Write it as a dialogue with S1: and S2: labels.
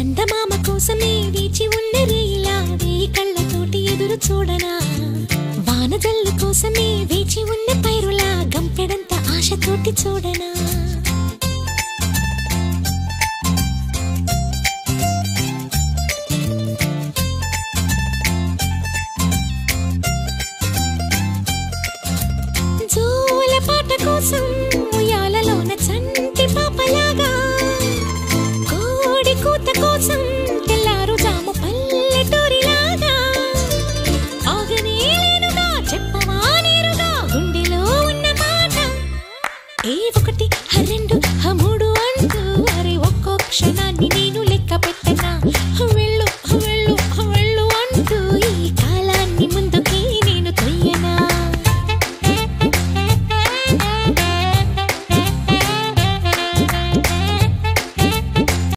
S1: చందమామ కోసమే వేచి ఉన్న రేయిలా వేయి కళ్ళతోటి ఎదురు చూడనా వానజల్లు కోసమే వేచి ఉన్న పైరులా గంపెడంత ఆశతోటి చూడనా జోల పాట కోసం ఉయ్యాలలోన చంటి పాపలాగా కోడి కూత కోసం